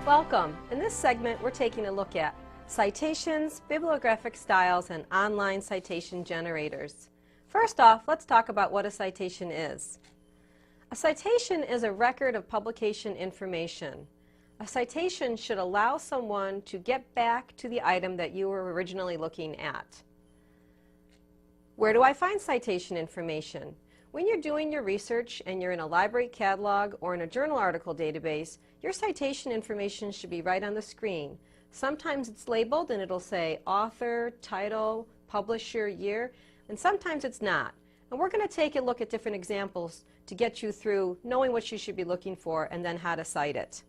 Welcome. In this segment, we're taking a look at citations, bibliographic styles, and online citation generators. First off, let's talk about what a citation is. A citation is a record of publication information. A citation should allow someone to get back to the item that you were originally looking at. Where do I find citation information? When you're doing your research and you're in a library catalog or in a journal article database, your citation information should be right on the screen. Sometimes it's labeled and it'll say author, title, publisher, year, and sometimes it's not. And we're going to take a look at different examples to get you through knowing what you should be looking for and then how to cite it.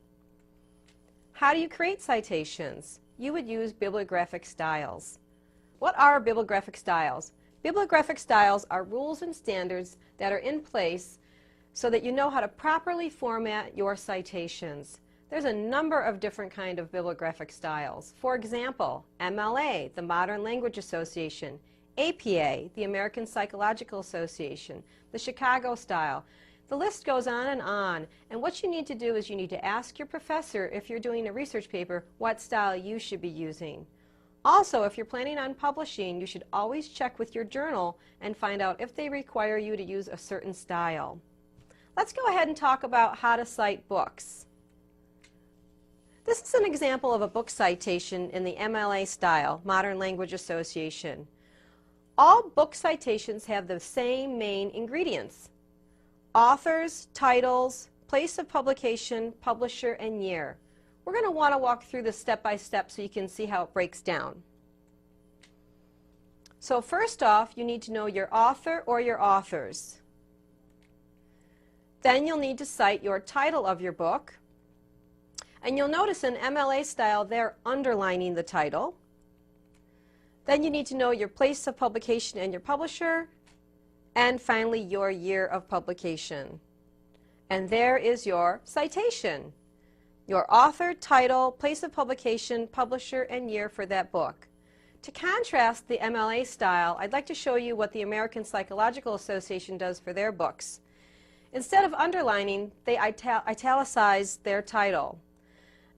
How do you create citations? You would use bibliographic styles. What are bibliographic styles? Bibliographic styles are rules and standards that are in place so that you know how to properly format your citations. There's a number of different kinds of bibliographic styles. For example, MLA, the Modern Language Association, APA, the American Psychological Association, the Chicago style. The list goes on, and what you need to do is you need to ask your professor, if you're doing a research paper, what style you should be using. Also, if you're planning on publishing, you should always check with your journal and find out if they require you to use a certain style. Let's go ahead and talk about how to cite books. This is an example of a book citation in the MLA style, Modern Language Association. All book citations have the same main ingredients: authors, titles, place of publication, publisher, and year. We're going to want to walk through this step by step so you can see how it breaks down. So first off, you need to know your author or your authors. Then you'll need to cite your title of your book. And you'll notice in MLA style they're underlining the title. Then you need to know your place of publication and your publisher. And finally, your year of publication. And there is your citation. Your author, title, place of publication, publisher, and year for that book. To contrast the MLA style, I'd like to show you what the American Psychological Association does for their books. Instead of underlining, they italicize their title.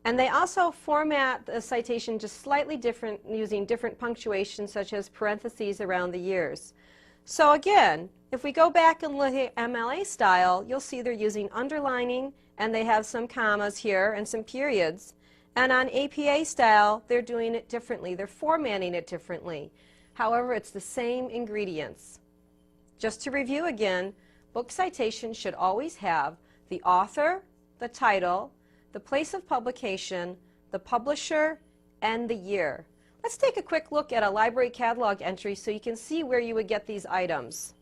And they also format the citation just slightly different, using different punctuation, such as parentheses around the years. So again, if we go back and look at MLA style, you'll see they're using underlining, and they have some commas here and some periods. And on APA style, they're doing it differently. They're formatting it differently. However, it's the same ingredients. Just to review again, book citations should always have the author, the title, the place of publication, the publisher, and the year. Let's take a quick look at a library catalog entry so you can see where you would get these items.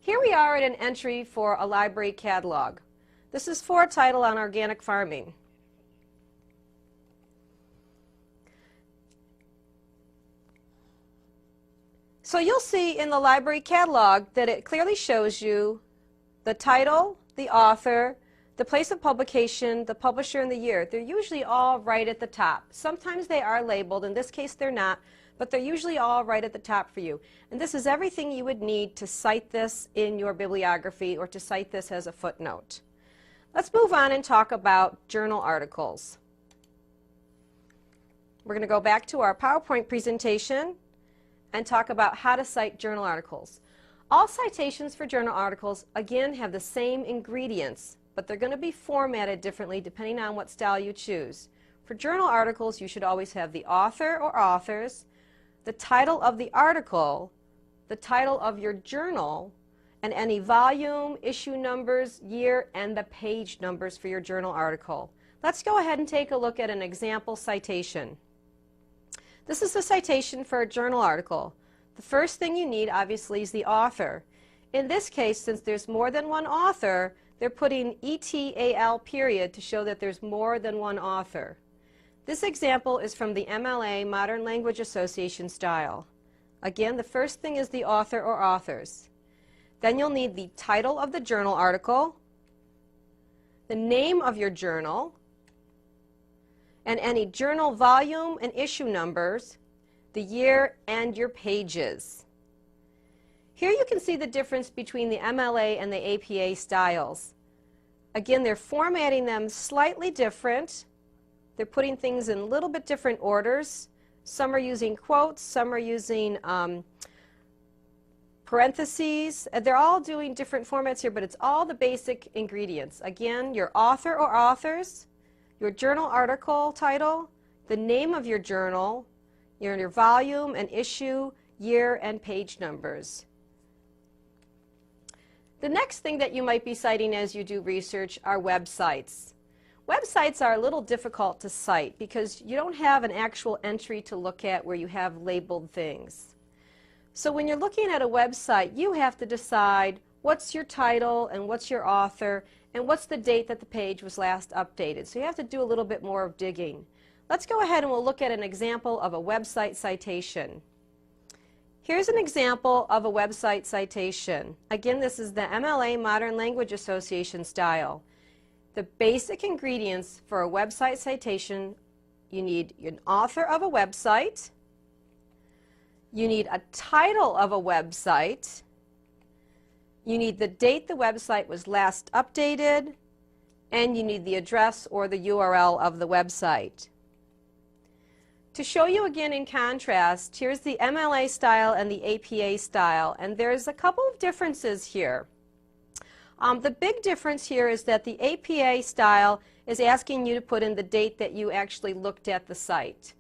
Here we are at an entry for a library catalog. This is for a title on organic farming. So you'll see in the library catalog that it clearly shows you the title, the author, the place of publication, the publisher, and the year. They're usually all right at the top. Sometimes they are labeled. In this case, they're not. But they're usually all right at the top for you. And this is everything you would need to cite this in your bibliography or to cite this as a footnote. Let's move on and talk about journal articles. We're going to go back to our PowerPoint presentation and talk about how to cite journal articles. All citations for journal articles, again, have the same ingredients, but they're going to be formatted differently depending on what style you choose. For journal articles, you should always have the author or authors, the title of the article, the title of your journal, and any volume, issue numbers, year, and the page numbers for your journal article. Let's go ahead and take a look at an example citation. This is a citation for a journal article. The first thing you need, obviously, is the author. In this case, since there's more than one author, they're putting ETAL period to show that there's more than one author. This example is from the MLA, Modern Language Association style. Again, the first thing is the author or authors. Then you'll need the title of the journal article, the name of your journal, and any journal volume and issue numbers, the year, and your pages. Here you can see the difference between the MLA and the APA styles. Again, they're formatting them slightly different. They're putting things in a little bit different orders. Some are using quotes, some are using parentheses. They're all doing different formats here, but it's all the basic ingredients. Again, your author or authors, your journal article title, the name of your journal, your volume and issue, year, and page numbers. The next thing that you might be citing as you do research are websites. Websites are a little difficult to cite because you don't have an actual entry to look at where you have labeled things. So when you're looking at a website, you have to decide what's your title and what's your author and what's the date that the page was last updated. So you have to do a little bit more of digging. Let's go ahead and we'll look at an example of a website citation. Here's an example of a website citation. Again, this is the MLA Modern Language Association style. The basic ingredients for a website citation: you need an author of a website, you need a title of a website, you need the date the website was last updated, and you need the address or the URL of the website. To show you again in contrast, here's the MLA style and the APA style, and there's a couple of differences here. The big difference here is that the APA style is asking you to put in the date that you actually looked at the site.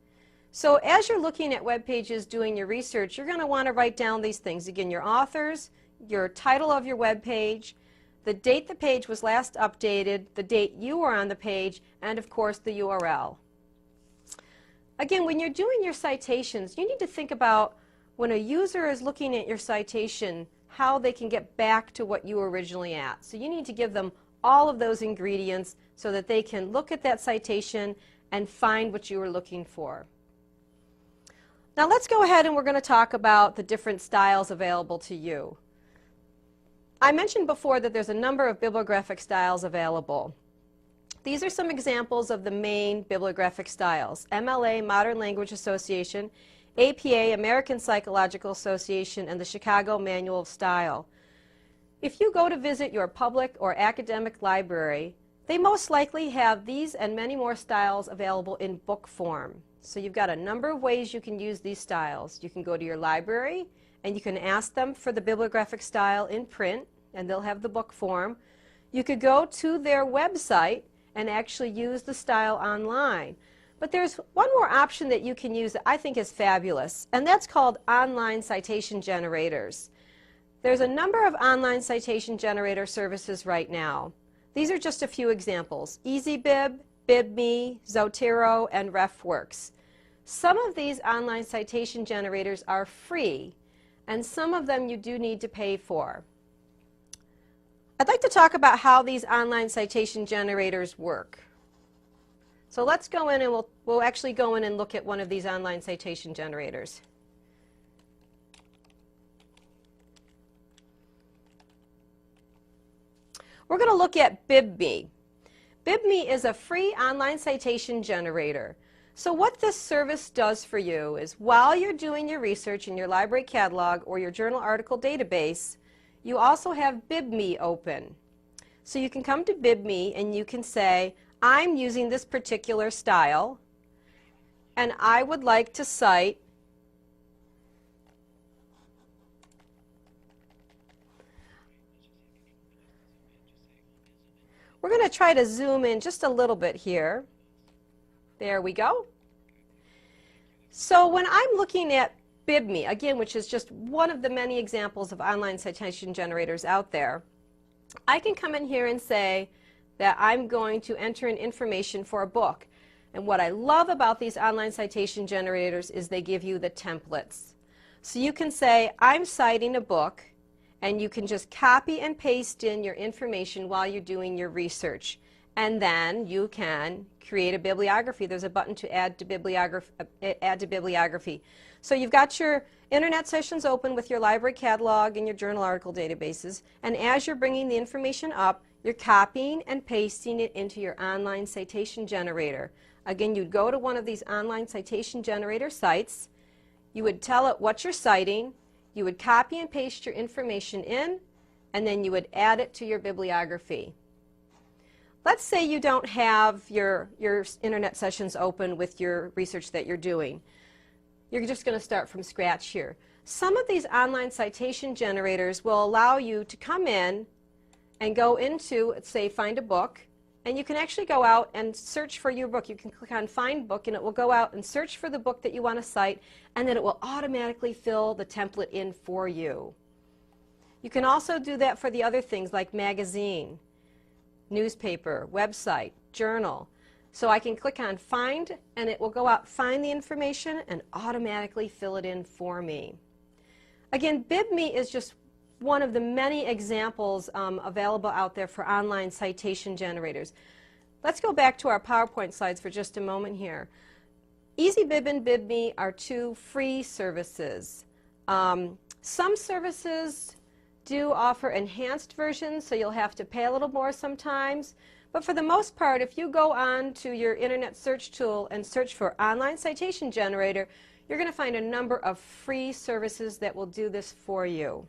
So as you're looking at web pages doing your research, you're going to want to write down these things. Again, your authors, your title of your web page, the date the page was last updated, the date you were on the page, and of course the URL. Again, when you're doing your citations, you need to think about when a user is looking at your citation, how they can get back to what you were originally at. So you need to give them all of those ingredients so that they can look at that citation and find what you were looking for. Now let's go ahead and we're going to talk about the different styles available to you. I mentioned before that there's a number of bibliographic styles available. These are some examples of the main bibliographic styles: MLA, Modern Language Association, APA, American Psychological Association, and the Chicago Manual of Style. If you go to visit your public or academic library, they most likely have these and many more styles available in book form. So you've got a number of ways you can use these styles. You can go to your library and you can ask them for the bibliographic style in print, and they'll have the book form. You could go to their website and actually use the style online. But there's one more option that you can use that I think is fabulous, and that's called online citation generators. There's a number of online citation generator services right now. These are just a few examples: EasyBib, BibMe, Zotero, and RefWorks. Some of these online citation generators are free, and some of them you do need to pay for. I'd like to talk about how these online citation generators work. So let's go in and we'll actually go in and look at one of these online citation generators. We're going to look at BibMe. BibMe is a free online citation generator. So what this service does for you is, while you're doing your research in your library catalog or your journal article database, you also have BibMe open. So you can come to BibMe and you can say, I'm using this particular style and I would like to cite We're going to try to zoom in just a little bit here. There we go. So when I'm looking at BibMe, again, which is just one of the many examples of online citation generators out there, I can come in here and say that I'm going to enter in information for a book. And what I love about these online citation generators is they give you the templates. So you can say, I'm citing a book, and you can just copy and paste in your information while you're doing your research. And then you can create a bibliography. There's a button to add to bibliography. So you've got your internet sessions open with your library catalog and your journal article databases, and as you're bringing the information up, you're copying and pasting it into your online citation generator. Again, you'd go to one of these online citation generator sites, you would tell it what you're citing, You would copy and paste your information in, and then you would add it to your bibliography. Let's say you don't have your internet sessions open with your research that you're doing. You're just going to start from scratch here. Some of these online citation generators will allow you to come in and go into, say, find a book, and you can actually go out and search for your book. You can click on Find Book, and it will go out and search for the book that you want to cite, and then it will automatically fill the template in for you. You can also do that for the other things like magazine, newspaper, website, journal. So I can click on Find, and it will go out, find the information, and automatically fill it in for me. Again, BibMe is just one of the many examples available out there for online citation generators. Let's go back to our PowerPoint slides for just a moment here. EasyBib and BibMe are two free services. Some services do offer enhanced versions, so you'll have to pay a little more sometimes. But for the most part, if you go on to your internet search tool and search for online citation generator, you're going to find a number of free services that will do this for you.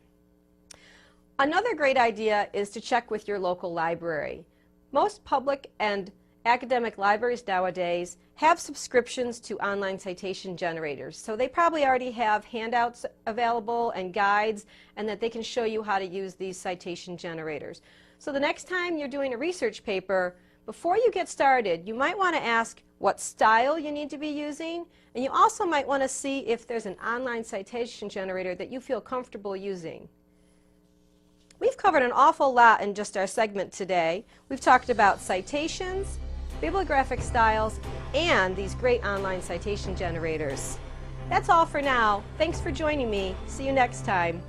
Another great idea is to check with your local library. Most public and academic libraries nowadays have subscriptions to online citation generators. So they probably already have handouts available and guides, and that they can show you how to use these citation generators. So the next time you're doing a research paper, before you get started, you might want to ask what style you need to be using, and you also might want to see if there's an online citation generator that you feel comfortable using. We've covered an awful lot in just our segment today. We've talked about citations, bibliographic styles, and these great online citation generators. That's all for now. Thanks for joining me. See you next time.